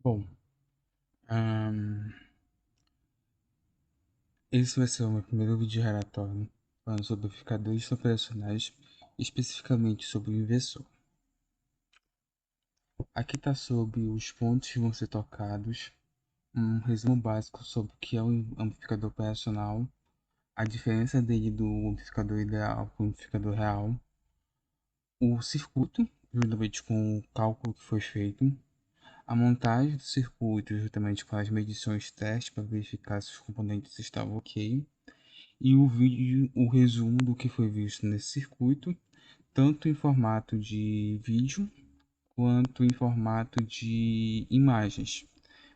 Bom, ahn, esse vai ser o meu primeiro vídeo relatório falando sobre amplificadores operacionais, especificamente sobre o inversor. Aqui está sobre os pontos que vão ser tocados, um resumo básico sobre o que é um amplificador operacional, a diferença dele do amplificador ideal para o amplificador real, o circuito, juntamente com o cálculo que foi feito, a montagem do circuito, juntamente com as medições teste para verificar se os componentes estavam ok, e o vídeo, o resumo do que foi visto nesse circuito, tanto em formato de vídeo quanto em formato de imagens.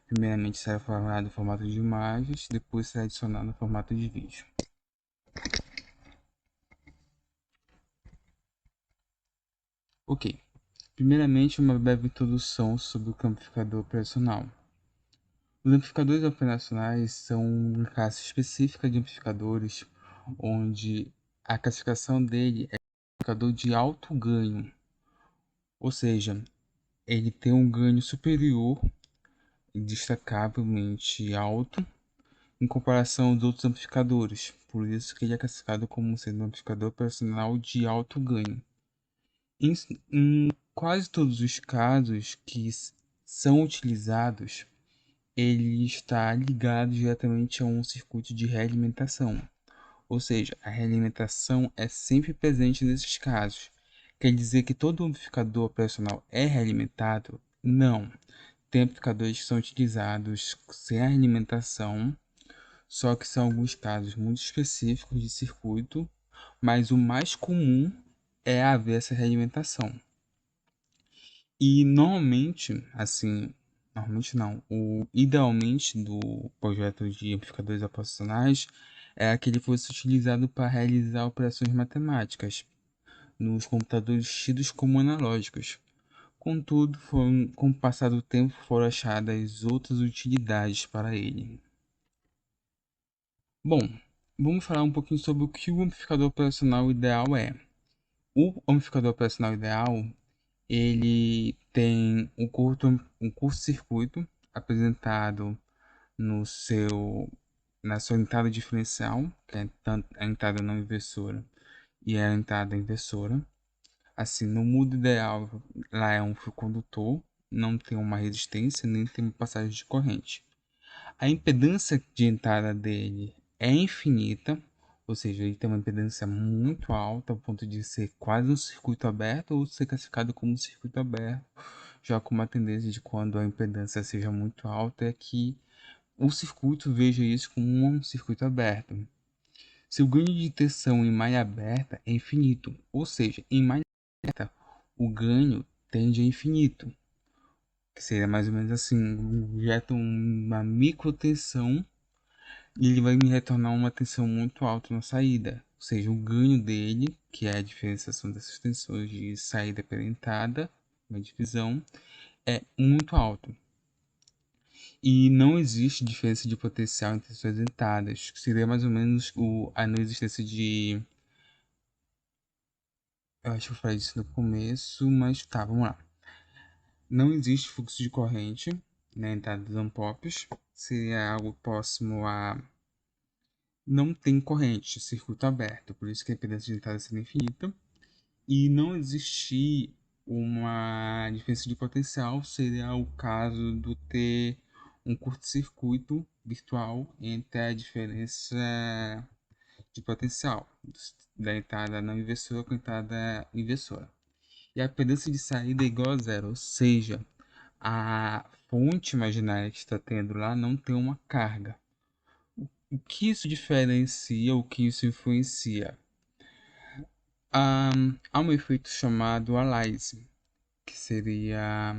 Primeiramente será falado no formato de imagens, depois será adicionado no formato de vídeo. Ok, primeiramente uma breve introdução sobre o amplificador operacional. Os amplificadores operacionais são uma classe específica de amplificadores, onde a classificação dele é amplificador de alto ganho, ou seja, ele tem um ganho superior e destacavelmente alto em comparação aos outros amplificadores, por isso que ele é classificado como sendo um amplificador operacional de alto ganho. Em quase todos os casos que são utilizados, ele está ligado diretamente a um circuito de realimentação, ou seja, a realimentação é sempre presente nesses casos. Quer dizer que todo amplificador operacional é realimentado? Não. Tem amplificadores que são utilizados sem alimentação, só que são alguns casos muito específicos de circuito, mas o mais comum é haver essa realimentação. E normalmente, assim, normalmente não, o idealmente do projeto de amplificadores operacionais é que ele fosse utilizado para realizar operações matemáticas nos computadores tidos como analógicos. Contudo, com o passar do tempo foram achadas outras utilidades para ele. Bom, vamos falar um pouquinho sobre o que o amplificador operacional ideal é. O amplificador operacional ideal, ele tem um curto-circuito apresentado no seu, na sua entrada diferencial, que é tanto a entrada não inversora e a entrada inversora. Assim, no modo ideal, lá é um fio condutor, não tem uma resistência nem tem uma passagem de corrente. A impedância de entrada dele é infinita, ou seja, ele tem uma impedância muito alta, ao ponto de ser quase um circuito aberto ou ser classificado como um circuito aberto, já com uma tendência de quando a impedância seja muito alta é que o circuito veja isso como um circuito aberto. Se o ganho de tensão em malha aberta é infinito, ou seja, em malha aberta o ganho tende a infinito, que seria mais ou menos assim, injeta uma microtensão e ele vai me retornar uma tensão muito alta na saída. Ou seja, o ganho dele, que é a diferenciação dessas tensões de saída pela entrada, uma divisão, é muito alto. E não existe diferença de potencial entre suas entradas, que seria mais ou menos a não existência de. Eu acho que eu falei isso no começo, mas tá, vamos lá. Não existe fluxo de corrente na entrada dos ampops, seria algo próximo a não tem corrente, circuito aberto, por isso que a impedância de entrada seria infinita. E não existir uma diferença de potencial seria o caso do ter um curto-circuito virtual entre a diferença de potencial da entrada não inversora com a entrada inversora. E a impedância de saída é igual a zero, ou seja, a fonte imaginária que está tendo lá não tem uma carga. O que isso diferencia, o que isso influencia? Há um efeito chamado Aliasing, que seria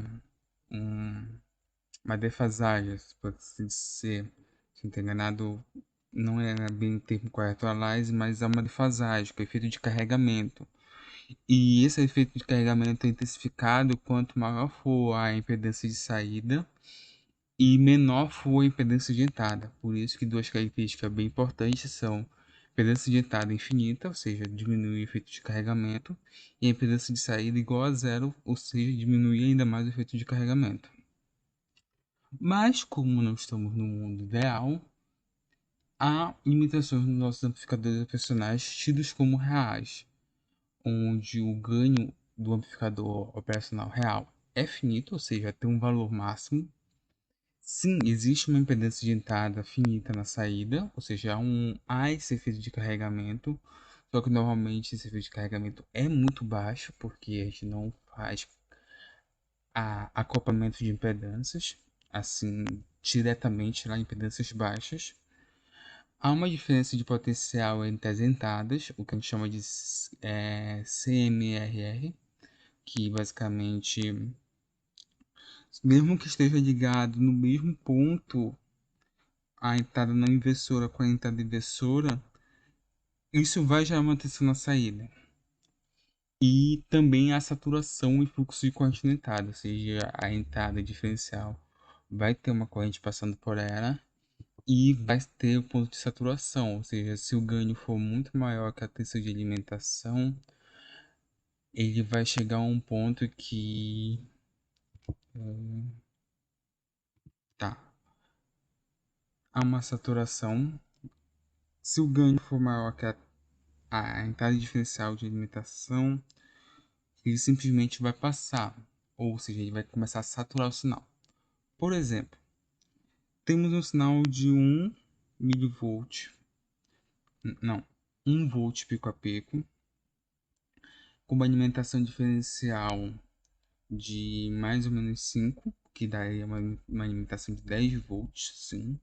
um, uma defasagem, se pode se dizer. Se não estou enganado, não é bem o termo correto Aliasing, mas há uma defasagem, que é o efeito de carregamento. E esse efeito de carregamento é intensificado quanto maior for a impedância de saída e menor for a impedância de entrada. Por isso que duas características bem importantes são a impedância de entrada infinita, ou seja, diminui o efeito de carregamento, e a impedância de saída igual a zero, ou seja, diminui ainda mais o efeito de carregamento. Mas, como não estamos no mundo ideal, há limitações nos nossos amplificadores operacionais tidos como reais, onde o ganho do amplificador operacional real é finito, ou seja, tem um valor máximo. Sim, existe uma impedância de entrada finita na saída, ou seja, há esse efeito de carregamento, só que normalmente esse efeito de carregamento é muito baixo, porque a gente não faz acoplamento de impedâncias, assim, diretamente lá em impedâncias baixas. Há uma diferença de potencial entre as entradas, o que a gente chama de CMRR, que basicamente, mesmo que esteja ligado no mesmo ponto a entrada não inversora com a entrada inversora, isso vai gerar uma tensão na saída. E também a saturação e fluxo de corrente na entrada, ou seja, a entrada diferencial vai ter uma corrente passando por ela e vai ter o ponto de saturação, ou seja, se o ganho for muito maior que a tensão de alimentação, ele vai chegar a um ponto que tá, há uma saturação. Se o ganho for maior que a entrada diferencial de alimentação, ele simplesmente vai passar, ou seja, ele vai começar a saturar o sinal. Por exemplo, temos um sinal de 1 milivolt, não, 1 volt pico a pico, com uma alimentação diferencial de mais ou menos 5, que daria uma alimentação de 10 volts, sim.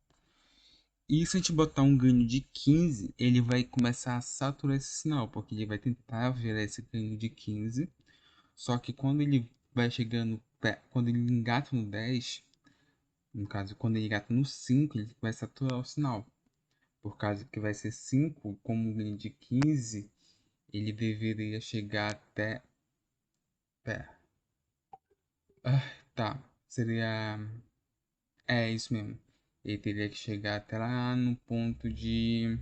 E se a gente botar um ganho de 15, ele vai começar a saturar esse sinal, porque ele vai tentar gerar esse ganho de 15. Só que quando ele vai chegando, quando ele engata no 10, no caso, quando ele engata no 5, ele vai saturar o sinal. Por causa que vai ser 5, como um ganho de 15, ele deveria chegar até... Pera. Tá, seria... É isso mesmo. Ele teria que chegar até lá no ponto de...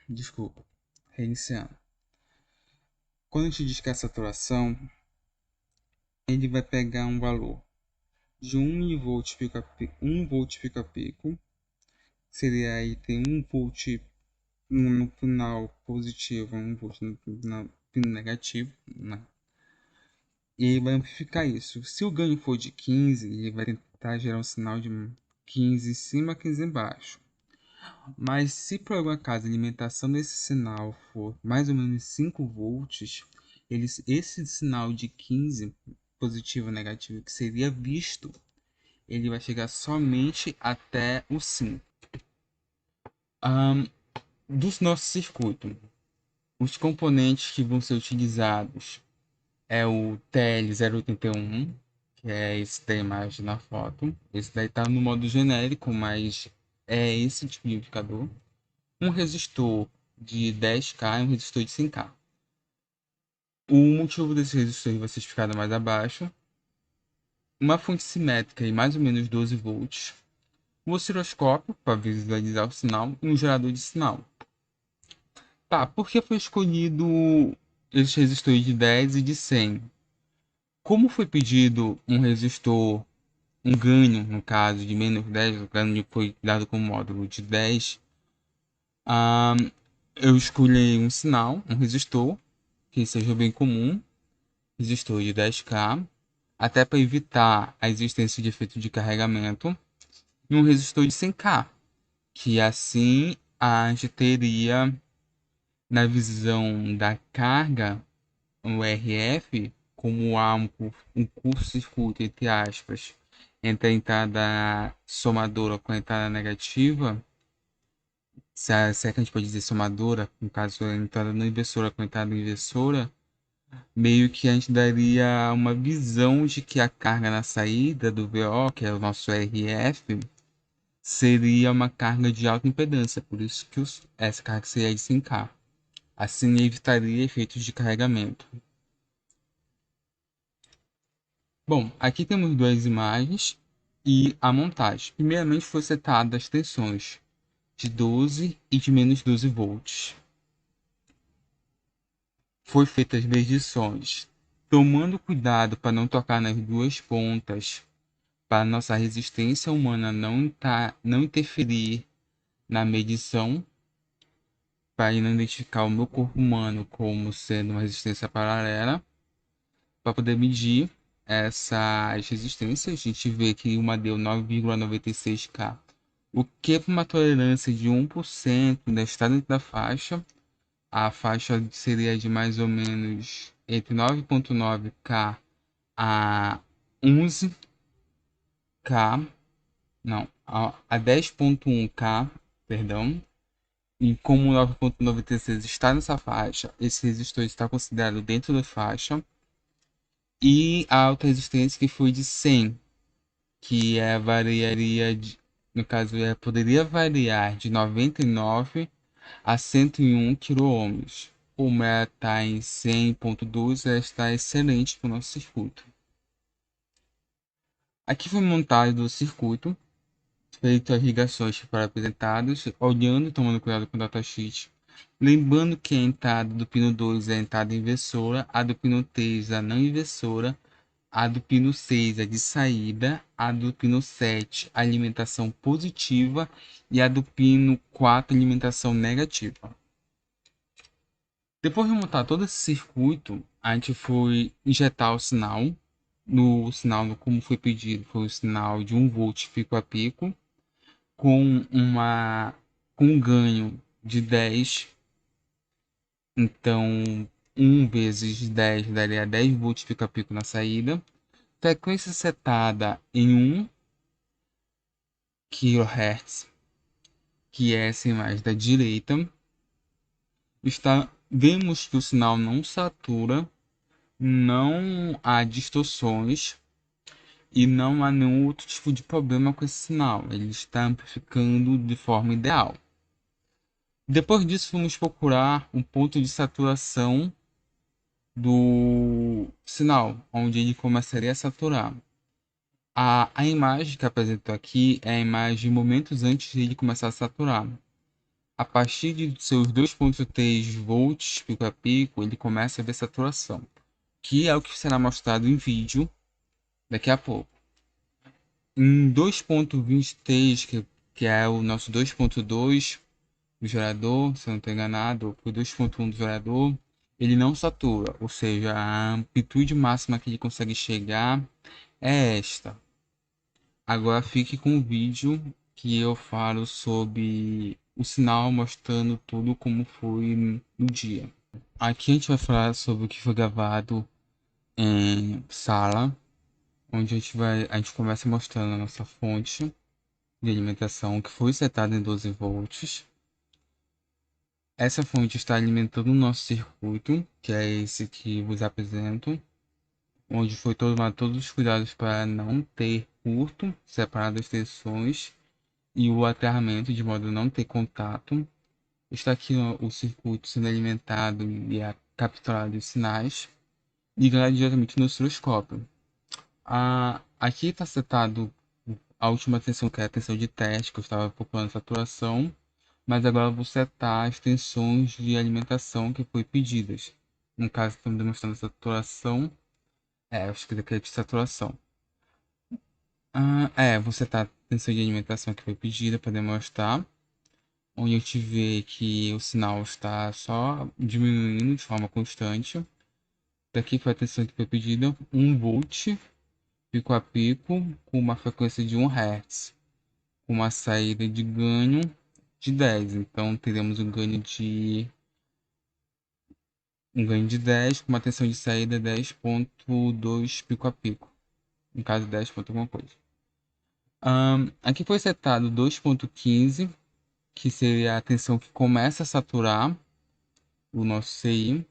Desculpa, reiniciando. Quando a gente diz que é saturação, ele vai pegar um valor de 1 volt pico a pico, 1 volt pico a pico, seria aí tem 1 volt no final positivo, 1 volt no final negativo, né? E ele vai amplificar isso. Se o ganho for de 15, ele vai tentar gerar um sinal de 15 em cima, 15 embaixo. Mas se por algum acaso a alimentação desse sinal for mais ou menos 5 volts, esse sinal de 15, positivo ou negativo, que seria visto, ele vai chegar somente até o 5. Do nosso circuito, os componentes que vão ser utilizados é o TL081, que é esse da imagem na foto. Esse daí está no modo genérico, mas é esse tipo de indicador. Um resistor de 10K e um resistor de 100K. O motivo desse resistor vai ser explicado mais abaixo. Uma fonte simétrica e mais ou menos 12 volts. Um osciloscópio para visualizar o sinal e um gerador de sinal. Tá, por que foi escolhido esses resistores de 10 e de 100? Como foi pedido um resistor, um ganho, no caso, de menos 10, o ganho foi dado como módulo de 10, eu escolhi um sinal, um resistor, que seja bem comum, resistor de 10K, até para evitar a existência de efeito de carregamento, e um resistor de 100K, que assim a gente teria, na visão da carga, o RF, como há um curto-circuito, entre aspas, entre a entrada somadora com a entrada negativa, se é que a gente pode dizer somadora, no caso a entrada não inversora com a entrada inversora, meio que a gente daria uma visão de que a carga na saída do VO, que é o nosso RF, seria uma carga de alta impedância, por isso que essa carga seria de 100K. Assim evitaria efeitos de carregamento. Bom, aqui temos duas imagens e a montagem. Primeiramente foi setada as tensões de 12 e de menos 12 volts. Foi feita as medições tomando cuidado para não tocar nas duas pontas, para nossa resistência humana não interferir na medição, para não identificar o meu corpo humano como sendo uma resistência paralela, para poder medir essas resistências. A gente vê que uma deu 9,96K, o que para uma tolerância de 1% ainda está dentro da faixa. A faixa seria de mais ou menos entre 9,9K a 11K, não, a 10,1K, perdão. E como o 9,96 está nessa faixa, esse resistor está considerado dentro da faixa. E a alta resistência que foi de 100, que variaria no caso poderia variar de 99 a 101 kΩ. Como ela está em 100,2, ela está excelente para o nosso circuito. Aqui foi montado o circuito, feito as ligações para apresentados, olhando e tomando cuidado com o datasheet. Lembrando que a entrada do pino 2 é a entrada inversora, a do pino 3 é a não inversora, a do pino 6 é de saída, a do pino 7 alimentação positiva e a do pino 4 alimentação negativa. Depois de montar todo esse circuito, a gente foi injetar o sinal. No sinal, como foi pedido, foi o sinal de 1 volt pico a pico, com um ganho de 10. Então, 1 vezes 10 daria 10 volts pico a pico na saída. Frequência setada em 1 kHz, que é essa imagem da direita. Vemos que o sinal não satura, não há distorções e não há nenhum outro tipo de problema com esse sinal. Ele está amplificando de forma ideal. Depois disso, vamos procurar um ponto de saturação do sinal, onde ele começaria a saturar. A imagem que apresento aqui é a imagem de momentos antes de ele começar a saturar. A partir de seus 2,3 volts pico a pico, ele começa a ver saturação, que é o que será mostrado em vídeo daqui a pouco. Em 2,23, que é o nosso 2,2 do gerador, se eu não estou enganado, o 2,1 do gerador, ele não satura, ou seja, a amplitude máxima que ele consegue chegar é esta. Agora fique com o vídeo que eu falo sobre o sinal mostrando tudo como foi no dia. Aqui a gente vai falar sobre o que foi gravado em sala, onde a gente começa mostrando a nossa fonte de alimentação que foi setada em 12 volts. Essa fonte está alimentando o nosso circuito, que é esse que vos apresento, onde foi tomado todos os cuidados para não ter curto, separado as tensões e o aterramento de modo a não ter contato. Está aqui o circuito sendo alimentado e capturado os sinais ligado diretamente no osciloscópio. Aqui está setado a última tensão, que é a tensão de teste, que eu estava procurando saturação, mas agora eu vou setar as tensões de alimentação que foi pedidas. No caso, estamos demonstrando saturação. Acho que daqui é de saturação. Vou setar a tensão de alimentação que foi pedida para demonstrar. Onde a gente vê que o sinal está só diminuindo de forma constante. Daqui foi a tensão que foi pedida, 1 volt pico a pico com uma frequência de 1 Hz, com uma saída de ganho de 10. Então teremos um ganho de 10 com uma tensão de saída 10,2 pico a pico. No caso 10 ponto alguma coisa. Aqui foi setado 2,15, que seria a tensão que começa a saturar o nosso CI.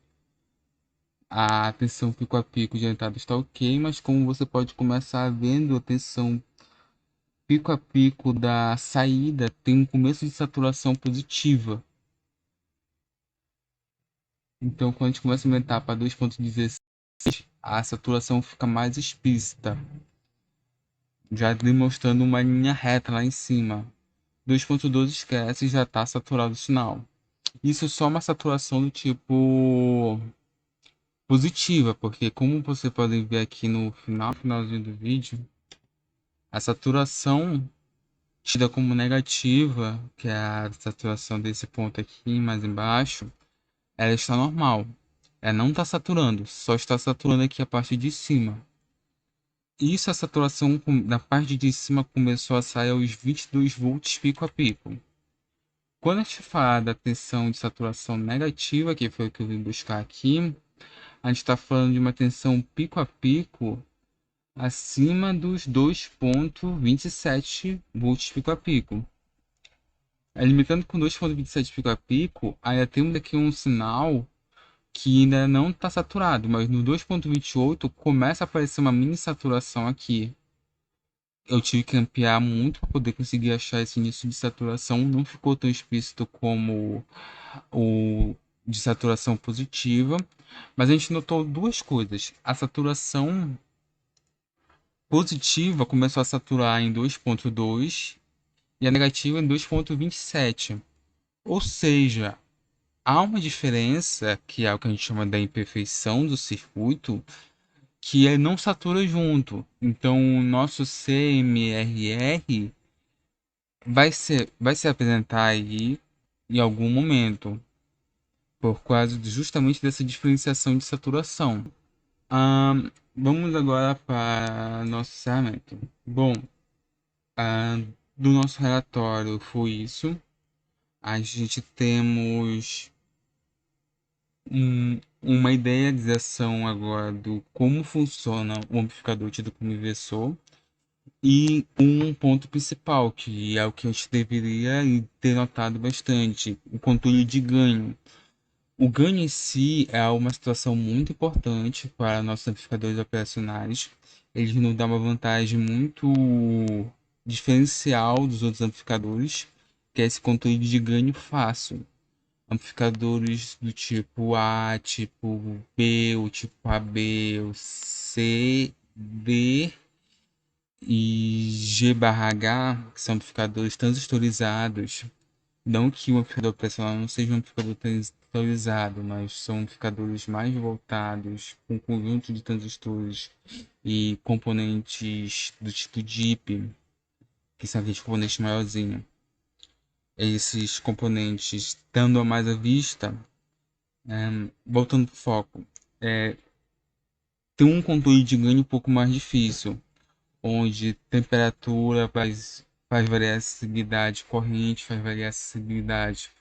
A tensão pico a pico de entrada está ok, mas como você pode começar vendo, a tensão pico a pico da saída tem um começo de saturação positiva. Então, quando a gente começa a aumentar para 2,16, a saturação fica mais explícita, já demonstrando uma linha reta lá em cima. 2,12 esquece, já está saturado o sinal. Isso é só uma saturação do tipo positiva, porque como você pode ver aqui no finalzinho do vídeo, a saturação tida como negativa, que é a saturação desse ponto aqui mais embaixo, ela está normal. Ela não está saturando, só está saturando aqui a parte de cima. Isso, a saturação na parte de cima começou a sair aos 22 volts pico a pico. Quando a gente fala da tensão de saturação negativa, que foi o que eu vim buscar aqui, a gente está falando de uma tensão pico a pico acima dos 2,27 volts pico a pico. Limitando com 2,27 pico a pico, ainda temos aqui um sinal que ainda não está saturado, mas no 2,28 começa a aparecer uma mini saturação aqui. Eu tive que ampliar muito para poder conseguir achar esse início de saturação. Não ficou tão explícito como o de saturação positiva, mas a gente notou duas coisas. A saturação positiva começou a saturar em 2,2 e a negativa em 2,27. Ou seja, há uma diferença, que é o que a gente chama da imperfeição do circuito, que ele não satura junto. Então, o nosso CMRR vai se apresentar aí em algum momento, por causa justamente dessa diferenciação de saturação. Vamos agora para nosso encerramento. Bom, ah, do nosso relatório foi isso. A gente temos uma idealização agora do como funciona o amplificador tido como inversor e um ponto principal, que é o que a gente deveria ter notado bastante, o controle de ganho. O ganho em si é uma situação muito importante para nossos amplificadores operacionais. Eles nos dão uma vantagem muito diferencial dos outros amplificadores, que é esse controle de ganho fácil. Amplificadores do tipo A, tipo B, o tipo AB, o C, D e G/H, que são amplificadores transistorizados. Não que o amplificador operacional não seja um amplificador transistorizado, mas são amplificadores mais voltados com um conjunto de transistores e componentes do tipo DIP, que são aqueles componentes maiorzinhos. Esses componentes, estando a mais à vista, voltando para o foco, tem um controle de ganho um pouco mais difícil, onde temperatura faz variar a sensibilidade, corrente faz variar a sensibilidade.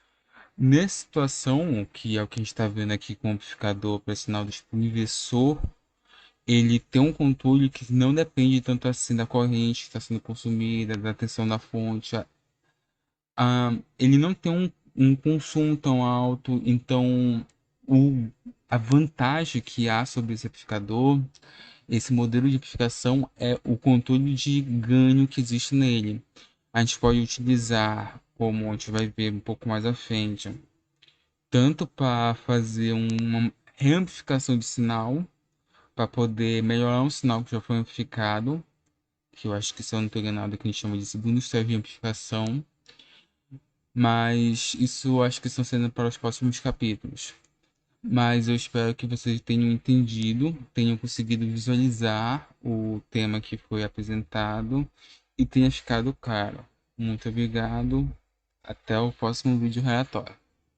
Nessa situação, que é o que a gente está vendo aqui com o amplificador operacional do tipo inversor, ele tem um controle que não depende tanto assim da corrente que está sendo consumida, da tensão da fonte. Ele não tem um consumo tão alto, então a vantagem que há sobre esse amplificador, esse modelo de amplificação, é o controle de ganho que existe nele. A gente pode utilizar, como a gente vai ver um pouco mais à frente, tanto para fazer uma reamplificação de sinal, para poder melhorar um sinal que já foi amplificado, que eu acho que, se eu não estou enganado, que a gente chama de segundo estágio de amplificação, mas isso eu acho que estão sendo para os próximos capítulos. Mas eu espero que vocês tenham entendido, tenham conseguido visualizar o tema que foi apresentado e tenha ficado claro. Muito obrigado. Até o próximo vídeo relatório.